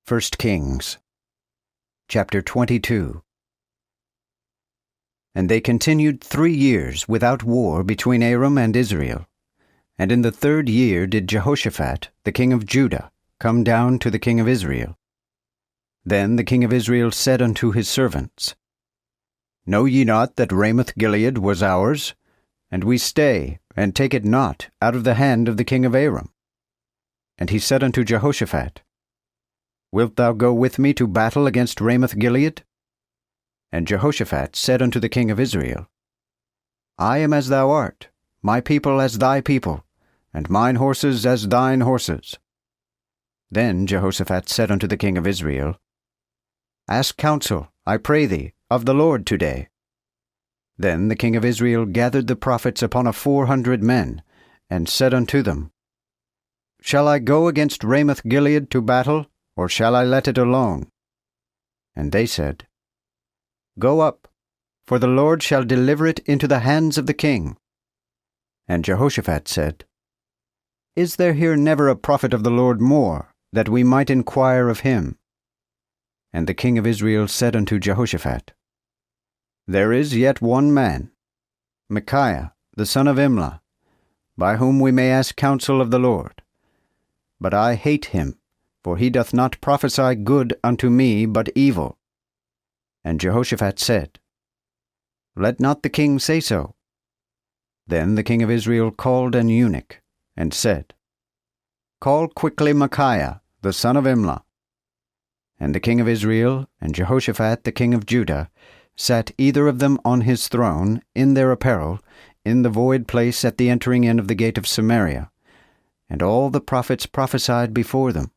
1 Kings, chapter 22. And they continued 3 years without war between Aram and Israel. And in the 3rd year did Jehoshaphat, the king of Judah, come down to the king of Israel. Then the king of Israel said unto his servants, Know ye not that Ramoth-Gilead was ours? And we stay, and take it not out of the hand of the king of Aram. And he said unto Jehoshaphat, Wilt thou go with me to battle against Ramoth-Gilead? And Jehoshaphat said unto the king of Israel, I am as thou art, my people as thy people, and mine horses as thine horses. Then Jehoshaphat said unto the king of Israel, Ask counsel, I pray thee, of the Lord today. Then the king of Israel gathered the prophets upon 400 men, and said unto them, Shall I go against Ramoth-Gilead to battle, or shall I let it alone? And they said, Go up, for the Lord shall deliver it into the hands of the king. And Jehoshaphat said, Is there here never a prophet of the Lord more, that we might inquire of him? And the king of Israel said unto Jehoshaphat, There is yet one man, Micaiah, the son of Imlah, by whom we may ask counsel of the Lord. But I hate him, for he doth not prophesy good unto me, but evil. And Jehoshaphat said, Let not the king say so. Then the king of Israel called an eunuch, and said, Call quickly Micaiah, the son of Imlah. And the king of Israel and Jehoshaphat the king of Judah sat either of them on his throne, in their apparel, in the void place at the entering in of the gate of Samaria, and all the prophets prophesied before them.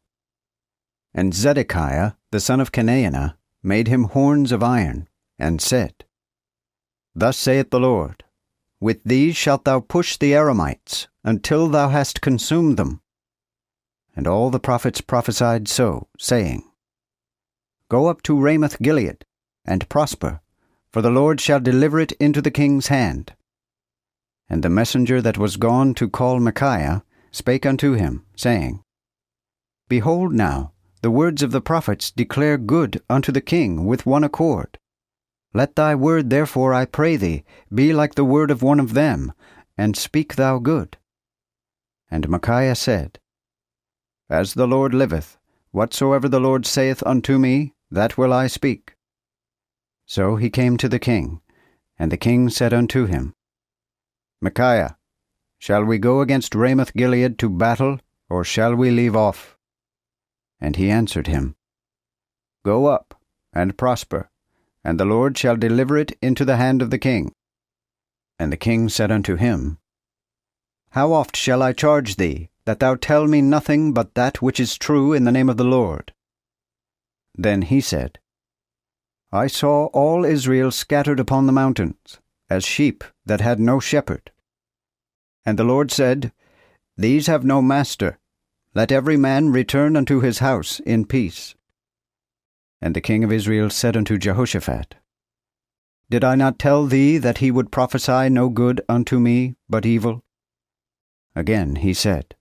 And Zedekiah the son of Chenaanah made him horns of iron, and said, Thus saith the Lord, With these shalt thou push the Aramites, until thou hast consumed them. And all the prophets prophesied so, saying, Go up to Ramoth-Gilead, and prosper, for the Lord shall deliver it into the king's hand. And the messenger that was gone to call Micaiah spake unto him, saying, Behold now, the words of the prophets declare good unto the king with one accord. Let thy word therefore, I pray thee, be like the word of one of them, and speak thou good. And Micaiah said, As the Lord liveth, whatsoever the Lord saith unto me, that will I speak. So he came to the king, and the king said unto him, Micaiah, shall we go against Ramoth-Gilead to battle, or shall we leave off? And he answered him, Go up, and prosper, and the Lord shall deliver it into the hand of the king. And the king said unto him, How oft shall I charge thee, that thou tell me nothing but that which is true in the name of the Lord? Then he said, I saw all Israel scattered upon the mountains, as sheep that had no shepherd. And the Lord said, These have no master. Let every man return unto his house in peace. And the king of Israel said unto Jehoshaphat, Did I not tell thee that he would prophesy no good unto me, but evil? Again he said,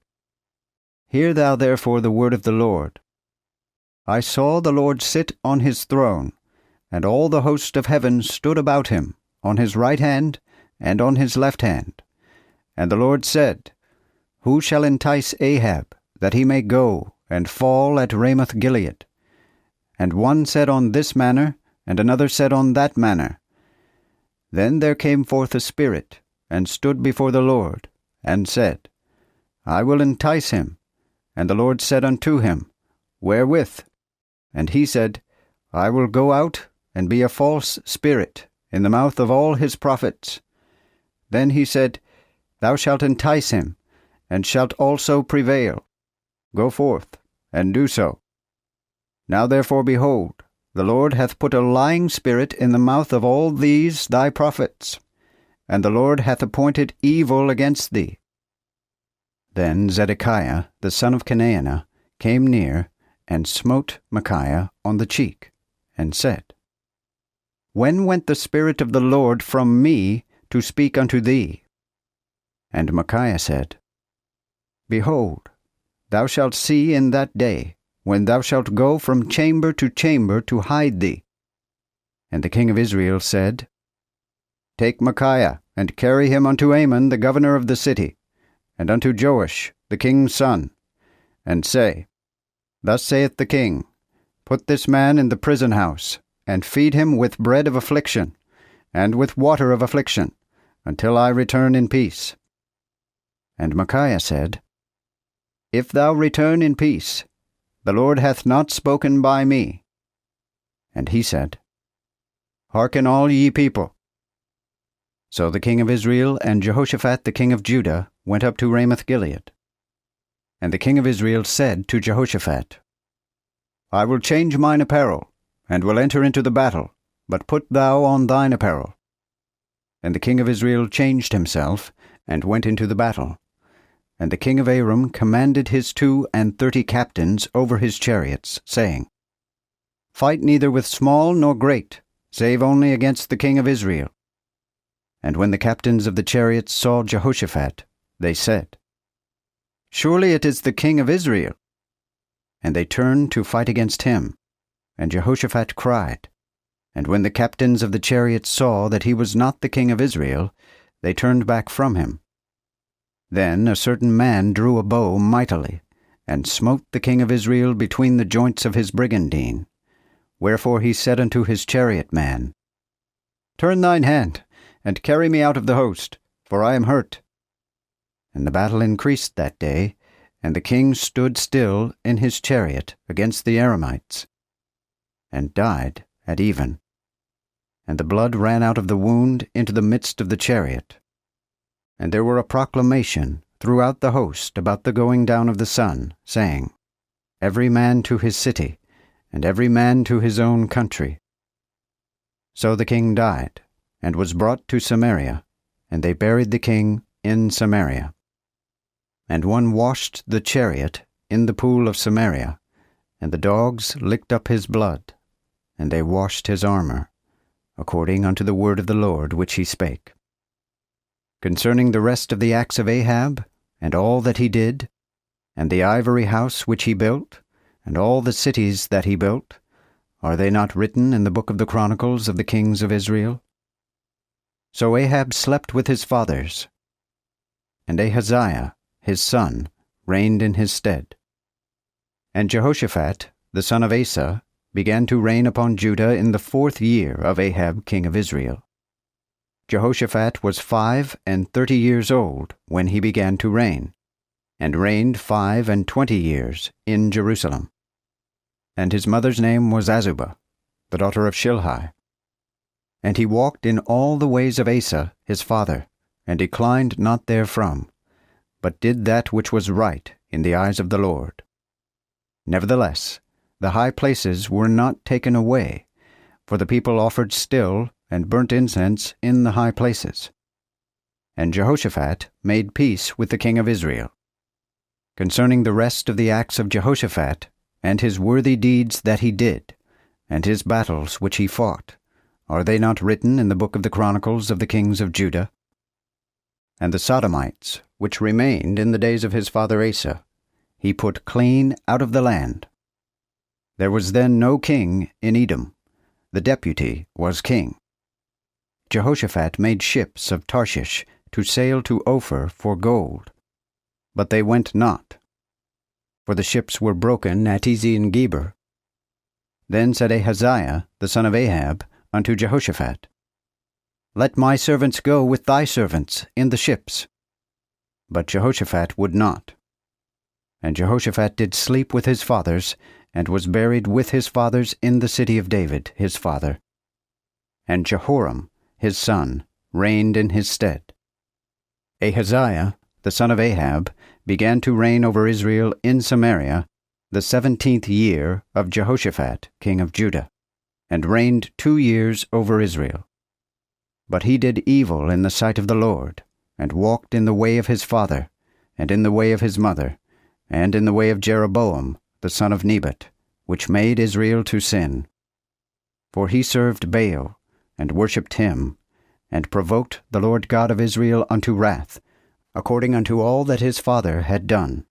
Hear thou therefore the word of the Lord. I saw the Lord sit on his throne, and all the host of heaven stood about him, on his right hand and on his left hand. And the Lord said, Who shall entice Ahab, that he may go and fall at Ramoth-Gilead? And one said on this manner, and another said on that manner. Then there came forth a spirit, and stood before the Lord, and said, I will entice him. And the Lord said unto him, Wherewith? And he said, I will go out and be a false spirit in the mouth of all his prophets. Then he said, Thou shalt entice him, and shalt also prevail. Go forth, and do so. Now therefore, behold, the Lord hath put a lying spirit in the mouth of all these thy prophets, and the Lord hath appointed evil against thee. Then Zedekiah the son of Chenaanah came near, and smote Micaiah on the cheek, and said, When went the Spirit of the Lord from me to speak unto thee? And Micaiah said, Behold, thou shalt see in that day, when thou shalt go from chamber to chamber to hide thee. And the king of Israel said, Take Micaiah, and carry him unto Amon the governor of the city, and unto Joash the king's son, and say, Thus saith the king, Put this man in the prison house, and feed him with bread of affliction, and with water of affliction, until I return in peace. And Micaiah said, If thou return in peace, the Lord hath not spoken by me. And he said, Hearken all ye people. So the king of Israel and Jehoshaphat the king of Judah went up to Ramoth-Gilead. And the king of Israel said to Jehoshaphat, I will change mine apparel, and will enter into the battle, but put thou on thine apparel. And the king of Israel changed himself, and went into the battle. And the king of Aram commanded his 32 captains over his chariots, saying, Fight neither with small nor great, save only against the king of Israel. And when the captains of the chariots saw Jehoshaphat, they said, Surely it is the king of Israel. And they turned to fight against him. And Jehoshaphat cried. And when the captains of the chariots saw that he was not the king of Israel, they turned back from him. Then a certain man drew a bow mightily, and smote the king of Israel between the joints of his brigandine. Wherefore he said unto his chariot man, Turn thine hand, and carry me out of the host, for I am hurt. And the battle increased that day, and the king stood still in his chariot against the Aramites, and died at even. And the blood ran out of the wound into the midst of the chariot. And there were a proclamation throughout the host about the going down of the sun, saying, Every man to his city, and every man to his own country. So the king died, and was brought to Samaria, and they buried the king in Samaria. And one washed the chariot in the pool of Samaria, and the dogs licked up his blood, and they washed his armor, according unto the word of the Lord which he spake. Concerning the rest of the acts of Ahab, and all that he did, and the ivory house which he built, and all the cities that he built, are they not written in the book of the Chronicles of the kings of Israel? So Ahab slept with his fathers, and Ahaziah, his son, reigned in his stead. And Jehoshaphat, the son of Asa, began to reign upon Judah in the 4th year of Ahab king of Israel. Jehoshaphat was 35 years old when he began to reign, and reigned 25 years in Jerusalem. And his mother's name was Azubah, the daughter of Shilhi. And he walked in all the ways of Asa his father, and declined not therefrom, but did that which was right in the eyes of the Lord. Nevertheless, the high places were not taken away, for the people offered still and burnt incense in the high places. And Jehoshaphat made peace with the king of Israel. Concerning the rest of the acts of Jehoshaphat, and his worthy deeds that he did, and his battles which he fought, are they not written in the book of the Chronicles of the kings of Judah? And the Sodomites, which remained in the days of his father Asa, he put clean out of the land. There was then no king in Edom. The deputy was king. Jehoshaphat made ships of Tarshish to sail to Ophir for gold, but they went not, for the ships were broken at Ezion-Geber. Then said Ahaziah, the son of Ahab, unto Jehoshaphat, Let my servants go with thy servants in the ships. But Jehoshaphat would not. And Jehoshaphat did sleep with his fathers, and was buried with his fathers in the city of David his father. And Jehoram, his son, reigned in his stead. Ahaziah, the son of Ahab, began to reign over Israel in Samaria the 17th year of Jehoshaphat king of Judah, and reigned 2 years over Israel. But he did evil in the sight of the Lord, and walked in the way of his father, and in the way of his mother, and in the way of Jeroboam the son of Nebat, which made Israel to sin. For he served Baal, and worshipped him, and provoked the Lord God of Israel unto wrath, according unto all that his father had done.